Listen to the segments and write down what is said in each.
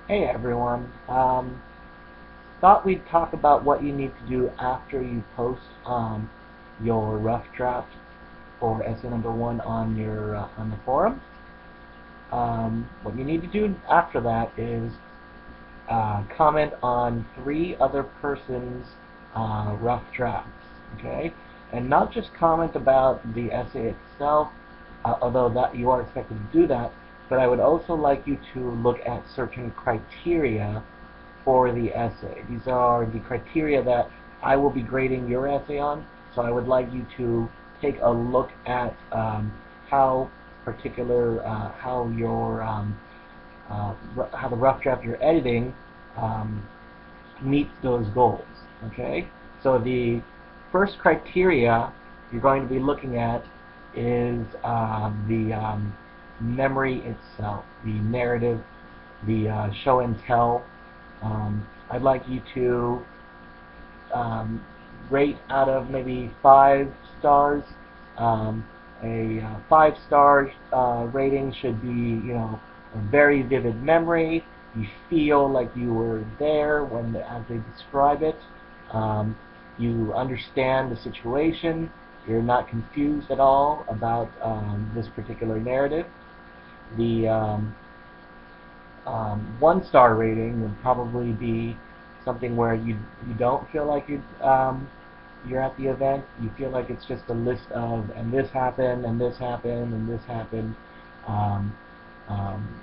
Hey everyone. Thought we'd talk about what you need to do after you post your rough draft for essay number one on your on the forum. What you need to do after that is comment on three other persons' rough drafts. Okay, and not just comment about the essay itself, although that you are expected to do that. But I would also like you to look at certain criteria for the essay. These are the criteria that I will be grading your essay on, so I would like you to take a look at how how your how the rough draft you're editing um, meets those goals. Okay, so the first criteria you're going to be looking at is the memory itself, the narrative, the show and tell. I'd like you to rate out of maybe 5 stars. Um, a 5-star rating should be, a very vivid memory. You feel like you were there as they describe it. Um, you understand the situation. You're not confused at all about this particular narrative. The 1-star rating would probably be something where you don't feel like you're at the event. You feel like it's just a list of and this happened and this happened and this happened. Um,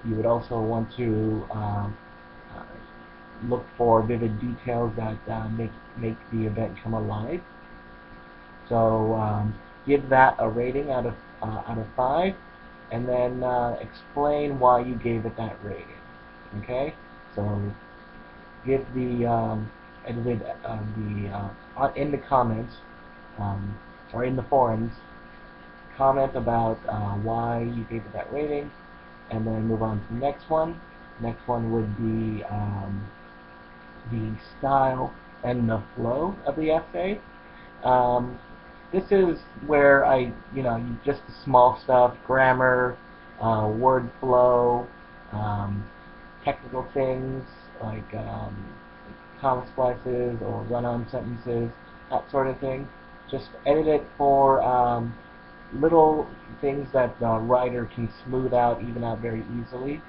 you would also want to uh, look for vivid details that make the event come alive. So give that a rating out of 5, and then explain why you gave it that rating. Okay, so give the edited in the comments or in the forums, comment about why you gave it that rating, and then move on to the next one. Next one would be the style and the flow of the essay. Um, this is where just the small stuff, grammar, word flow, um, technical things like comma splices or run-on sentences, that sort of thing. Just edit it for little things that the writer can smooth out, even out very easily.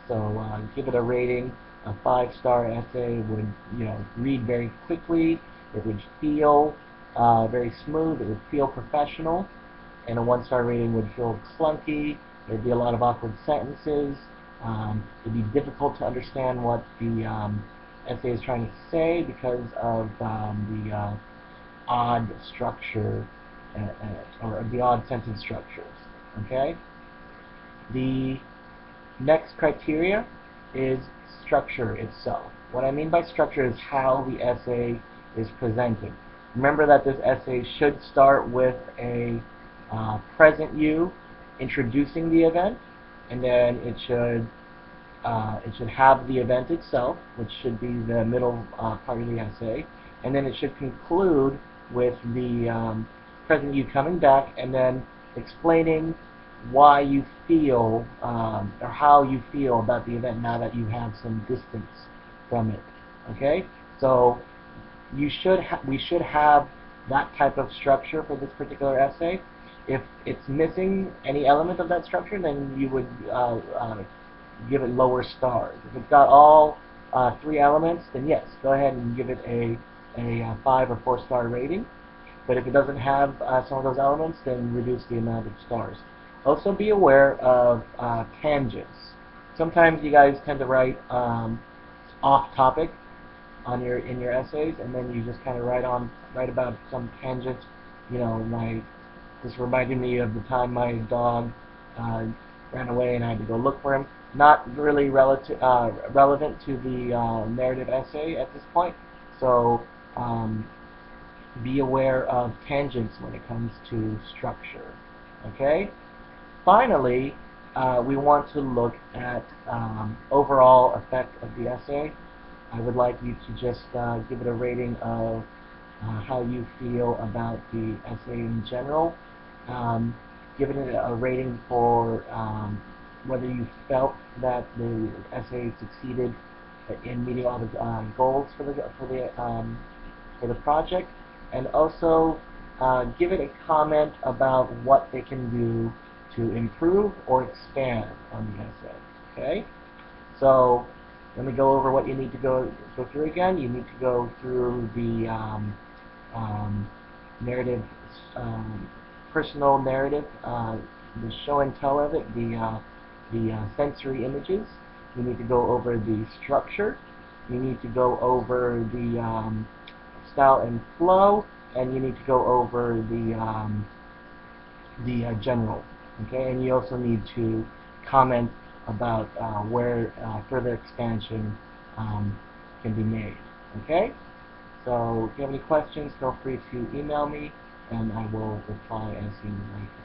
So give it a rating. A 5-star essay would, read very quickly. It would feel very smooth. It would feel professional. And a 1-star rating would feel clunky. There'd be a lot of awkward sentences. It'd be difficult to understand what the essay is trying to say because of the odd structure or the odd sentence structures. Okay. The next criteria is structure itself. What I mean by structure is how the essay is presented. Remember that this essay should start with a present you introducing the event, and then it should have the event itself, which should be the middle part of the essay, and then it should conclude with the present you coming back and then explaining why you feel or how you feel about the event now that you have some distance from it. Okay, so we should have that type of structure for this particular essay. If it's missing any element of that structure, then you would give it lower stars. If it's got all 3 elements, then yes, go ahead and give it a 5 or 4-star rating. But if it doesn't have some of those elements, then reduce the amount of stars. Also be aware of tangents. Sometimes you guys tend to write off topic in your essays, and then you just kind of write about some tangent. This reminded me of the time my dog uh, ran away and I had to go look for him. Not really relevant to the narrative essay at this point. So be aware of tangents when it comes to structure. Okay? Finally, we want to look at overall effect of the essay. I would like you to just give it a rating of how you feel about the essay in general. Give it a rating for whether you felt that the essay succeeded in meeting all the goals for the project, and also give it a comment about what they can do to improve or expand on the essay. Okay, so let me go over what you need to go through again. You need to go through the narrative, personal narrative, the show and tell of it, the sensory images. You need to go over the structure. You need to go over the style and flow, and you need to go over the general. Okay, and you also need to comment about where further expansion can be made. Okay, so if you have any questions, feel free to email me, and I will reply as soon as I can.